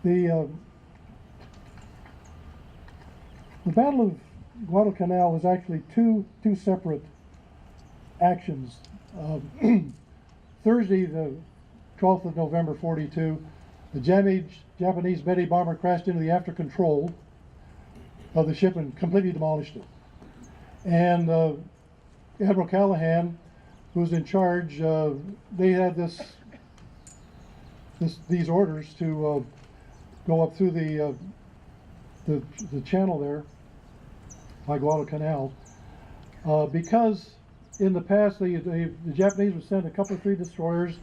The the Battle of Guadalcanal was actually two separate actions. Thursday, the 12th of November, 42, the Japanese Betty bomber crashed into the after control of the ship and completely demolished it. And Admiral Callahan, who was in charge, they had these orders to go up through the channel there by Guadalcanal, because in the past the Japanese would send a couple of 3 destroyers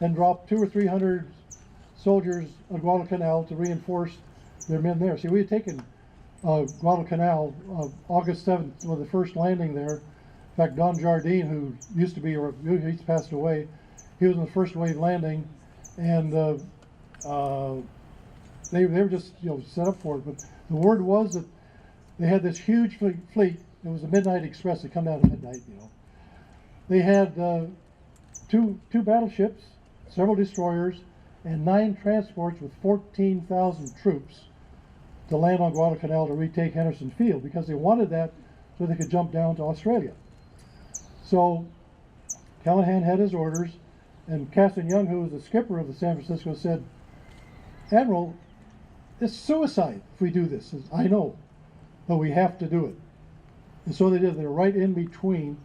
and drop 200 or 300 soldiers at Guadalcanal to reinforce their men there. See, we had taken Guadalcanal August 7th with the first landing there. In fact, Don Jardine, who used to be, or he's passed away, he was in the first wave landing, and they were just set up for it. But the word was that they had this huge fleet. It was a Midnight Express. They come down at midnight. They had two battleships, several destroyers, and 9 transports with 14,000 troops to land on Guadalcanal to retake Henderson Field, because they wanted that so they could jump down to Australia. So Callahan had his orders, and Casson Young, who was the skipper of the San Francisco, said, "Admiral, it's suicide if we do this." He says, "I know, but we have to do it." And so they did. They were right in between.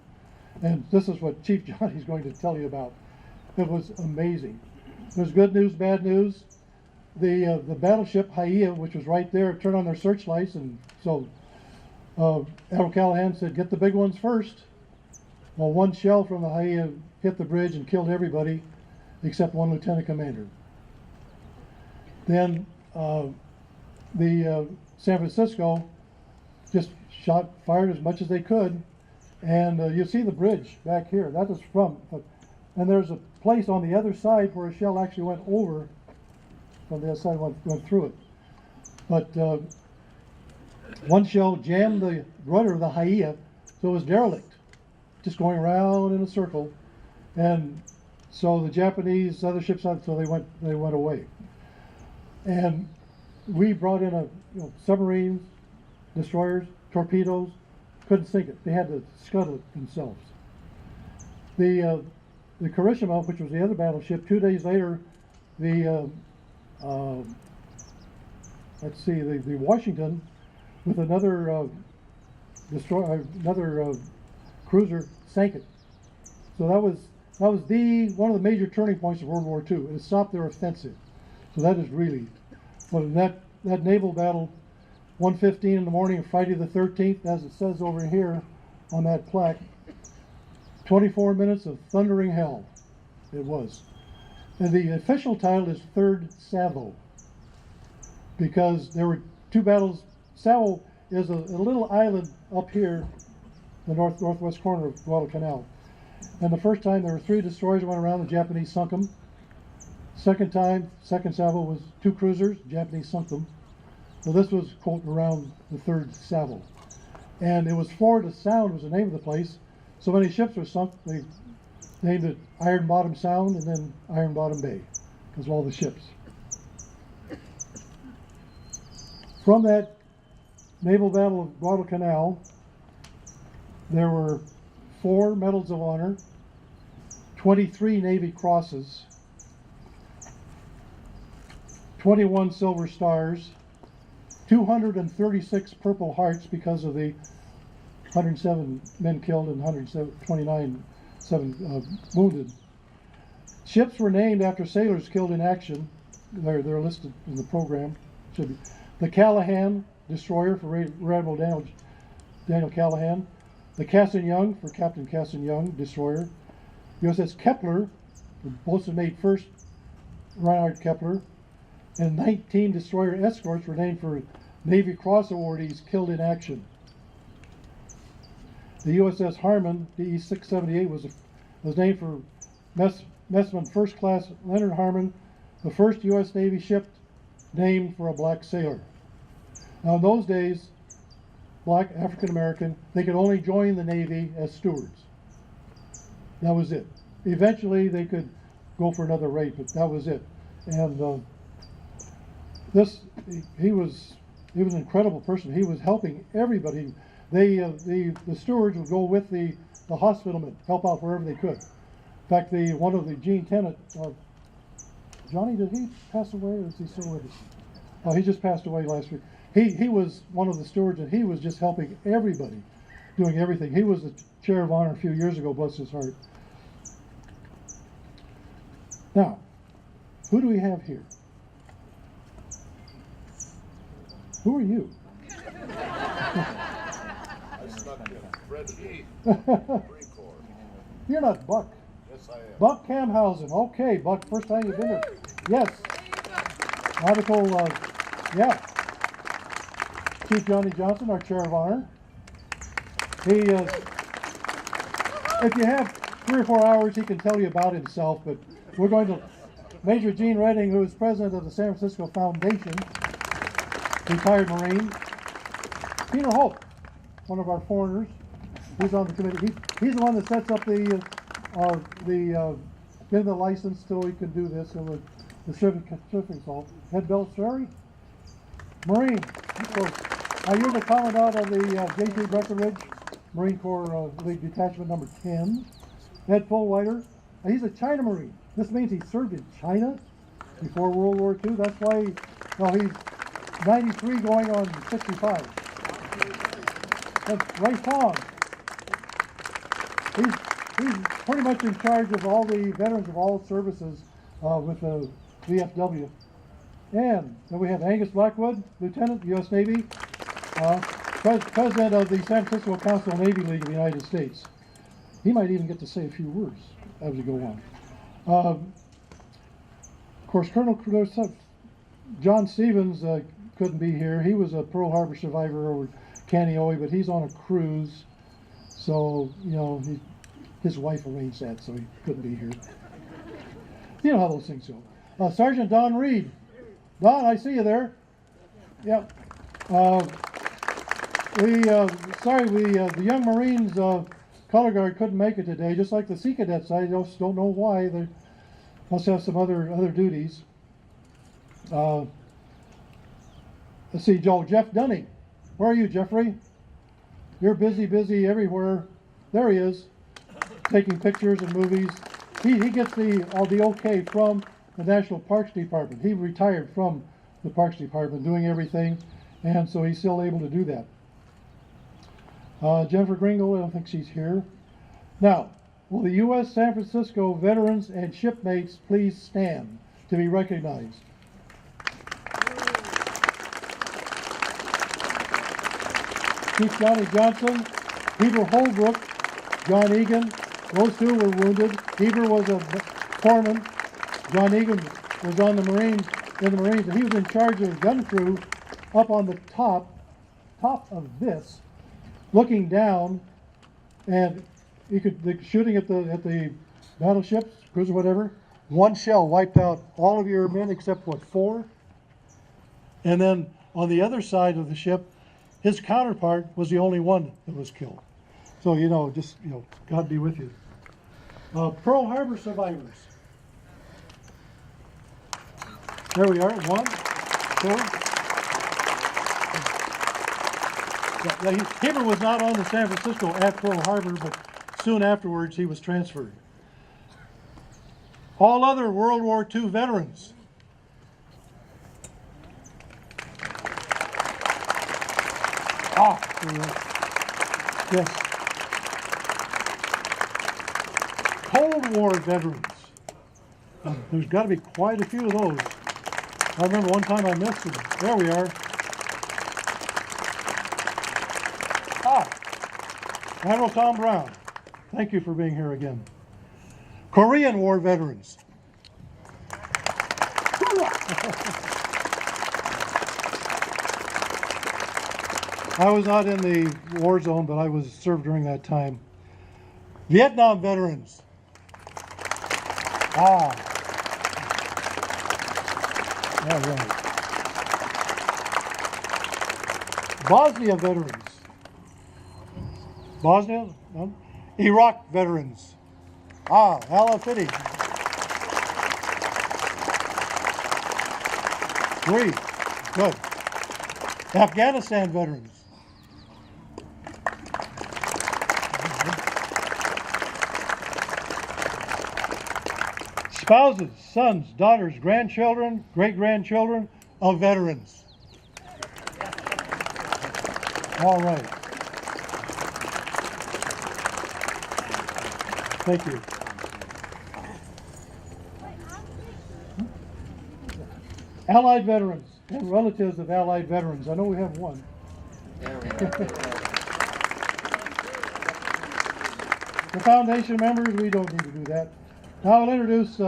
And this is what Chief Johnny's going to tell you about. It was amazing. There's good news, bad news. The battleship Haia, which was right there, turned on their searchlights, and so Admiral Callahan said, "Get the big ones first." Well, one shell from the Haia hit the bridge and killed everybody except one lieutenant commander. Then the San Francisco just fired as much as they could, and you see the bridge back here. That is and there's a place on the other side where a shell actually went over from the other side, went through it. But one shell jammed the rudder of the Haia, so it was derelict, just going around in a circle. And so the Japanese other ships, so they went away. And we brought in submarines, destroyers, torpedoes, couldn't sink it. They had to scuttle it themselves. The Kirishima, which was the other battleship, 2 days later, the Washington, with another cruiser, sank it. So that was one of the major turning points of World War II. It stopped their offensive. So that is really, well, that naval battle, 1:15 in the morning of Friday the 13th, as it says over here on that plaque, 24 minutes of thundering hell. It was. And the official title is Third Savo, because there were 2 battles. Savo is a little island up here, the northwest corner of Guadalcanal. And the first time there were 3 destroyers that went around, the Japanese sunk them. Second Savo was 2 cruisers, the Japanese sunk them. So this was, quote, around the Third Savo. And it was Florida Sound was the name of the place. So many ships were sunk, they named it Iron Bottom Sound and then Iron Bottom Bay, because of all the ships. From that naval battle of Guadalcanal, there were 4 Medals of Honor, 23 Navy Crosses, 21 Silver Stars, 236 Purple Hearts because of the 107 men killed and 129 wounded. Ships were named after sailors killed in action. They're listed in the program. Should be the Callahan destroyer for Rear Admiral Daniel Callahan, the Casson Young for Captain Casson Young destroyer, USS Kepler for boatswain mate first Reinhard Kepler, and 19 destroyer escorts were named for Navy Cross awardees killed in action. The USS Harmon, DE 678, was named for Messman First Class Leonard Harmon, the first U.S. Navy ship named for a black sailor. Now in those days, black African American, they could only join the Navy as stewards. That was it. Eventually they could go for another rate, but that was it. And he was an incredible person. He was helping everybody. The stewards would go with the hospitalmen, help out wherever they could. In fact, one of the Gene Tenet, Johnny, did he pass away or is he still with us? Oh, he just passed away last week. He was one of the stewards, and he was just helping everybody, doing everything. He was the chair of honor a few years ago, bless his heart. Now, who do we have here? Who are you? I snuck in. Fred Heath, Marine Corps. You're not Buck. Yes, I am. Buck Camhausen. Okay, Buck, first time you've been here. Yes. Article, yeah. Chief Johnny Johnson, our chair of honor. He, if you have 3 or 4 hours, he can tell you about himself, but we're going to, Major Gene Redding, who is president of the San Francisco Foundation, retired Marine. Peter Hope, one of our foreigners, he's on the committee. He's the one that sets up the license so he can do this, and the certificates all. Ed Belstrari, Marine. You're the commandant of the J.T. Breckenridge Marine Corps League Detachment number 10. Ed Fullwider, he's a China Marine. This means he served in China before World War II. That's why, he's 93 going on 65. That's Ray Fong. He's pretty much in charge of all the veterans of all services with the VFW. And then we have Angus Blackwood, Lieutenant, U.S. Navy, President of the San Francisco Council Navy League of the United States. He might even get to say a few words as we go on. Of course, Colonel John Stevens couldn't be here. He was a Pearl Harbor survivor over Kaneohe, but he's on a cruise. So, his wife arranged that, so he couldn't be here. You know how those things go. Sergeant Don Reed. Don, I see you there. Yep. The young Marines color guard couldn't make it today, just like the Sea Cadets. I just don't know why. They must have some other duties. Let's see, Jeff Dunning. Where are you, Jeffrey? You're busy everywhere. There he is, taking pictures and movies. He gets the okay from the National Parks Department. He retired from the Parks Department, doing everything, and so he's still able to do that. Jennifer Gringle, I don't think she's here. Now, will the U.S. San Francisco veterans and shipmates please stand to be recognized? Chief Johnny Johnson, Heber Holbrook, John Egan, those two were wounded. Heber was a foreman. John Egan was in the Marines, and he was in charge of the gun crew up on the top of this, looking down, and shooting at the battleships, cruiser, whatever. One shell wiped out all of your men except 4, and then on the other side of the ship, his counterpart was the only one that was killed. So God be with you. Pearl Harbor survivors. There we are. 1, 2. Heber was not on the San Francisco at Pearl Harbor, but soon afterwards he was transferred. All other World War II veterans. Yes. Cold War veterans. There's got to be quite a few of those. I remember one time I missed them. There we are. Admiral Tom Brown. Thank you for being here again. Korean War veterans. I was not in the war zone, but I was served during that time. Vietnam veterans. All right. Bosnia veterans. Bosnia? No? Iraq veterans. Al Fitty. 3. Good. Afghanistan veterans. Spouses, sons, daughters, grandchildren, great-grandchildren of veterans. All right. Thank you. Allied veterans and relatives of Allied veterans. I know we have one. The foundation members, we don't need to do that. Now I'll introduce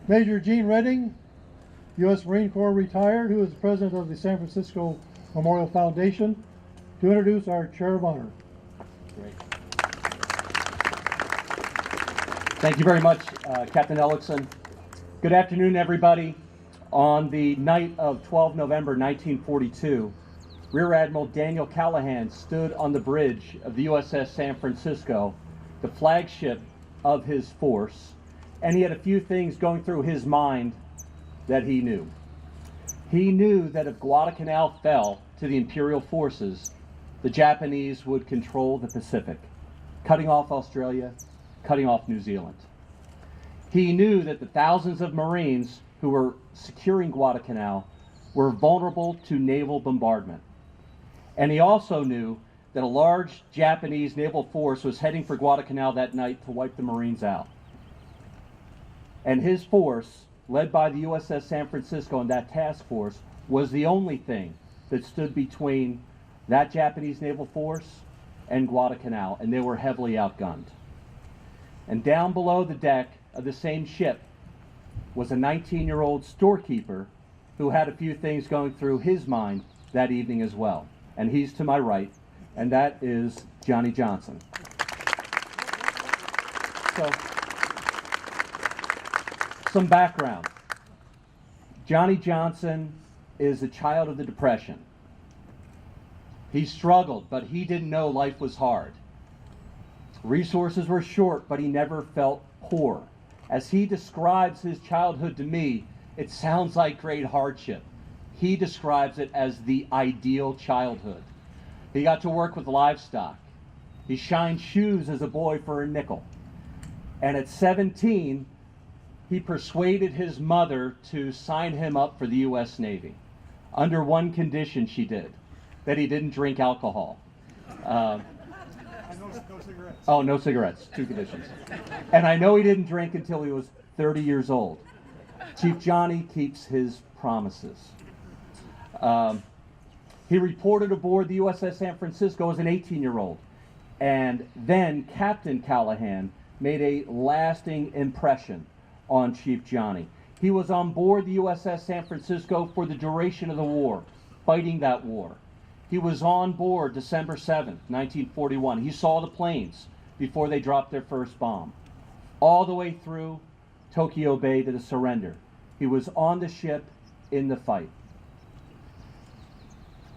Major Gene Redding, U.S. Marine Corps retired, who is president of the San Francisco Memorial Foundation, to introduce our Chair of Honor. Great. Thank you very much, Captain Ellickson. Good afternoon, everybody. On the night of 12 November 1942, Rear Admiral Daniel Callahan stood on the bridge of the USS San Francisco, the flagship of his force, and he had a few things going through his mind that he knew. He knew that if Guadalcanal fell to the Imperial forces, the Japanese would control the Pacific, cutting off Australia, cutting off New Zealand. He knew that the thousands of Marines who were securing Guadalcanal were vulnerable to naval bombardment. And he also knew that a large Japanese naval force was heading for Guadalcanal that night to wipe the Marines out. And his force, led by the USS San Francisco and that task force, was the only thing that stood between that Japanese naval force and Guadalcanal, and they were heavily outgunned. And down below the deck of the same ship was a 19-year-old storekeeper who had a few things going through his mind that evening as well. And he's to my right, and that is Johnny Johnson. So, some background. Johnny Johnson is a child of the Depression. He struggled, but he didn't know life was hard. Resources were short, but he never felt poor. As he describes his childhood to me, it sounds like great hardship. He describes it as the ideal childhood. He got to work with livestock. He shined shoes as a boy for a nickel. And at 17, he persuaded his mother to sign him up for the U.S. Navy. Under one condition she did, that he didn't drink alcohol. No cigarettes. Oh, no cigarettes, 2 conditions. And I know he didn't drink until he was 30 years old. Chief Johnny keeps his promises. He reported aboard the USS San Francisco as an 18-year-old. And then Captain Callahan made a lasting impression on Chief Johnny. He was on board the USS San Francisco for the duration of the war, fighting that war. He was on board December 7th, 1941. He saw the planes before they dropped their first bomb, all the way through Tokyo Bay to the surrender. He was on the ship in the fight.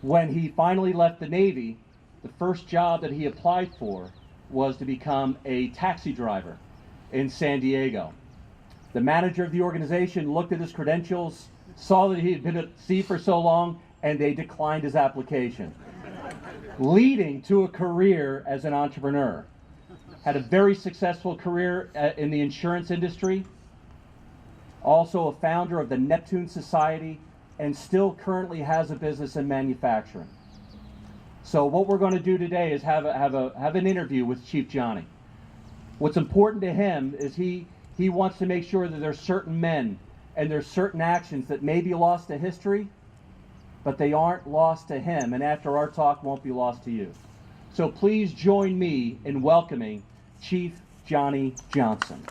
When he finally left the Navy, the first job that he applied for was to become a taxi driver in San Diego. The manager of the organization looked at his credentials, saw that he had been at sea for so long, and they declined his application, leading to a career as an entrepreneur. Had a very successful career in the insurance industry, also a founder of the Neptune Society, and still currently has a business in manufacturing. So what we're going to do today is have an interview with Chief Johnny. What's important to him is he wants to make sure that there's certain men and there's certain actions that may be lost to history, but they aren't lost to him, and after our talk won't be lost to you. So please join me in welcoming Chief Johnny Johnson.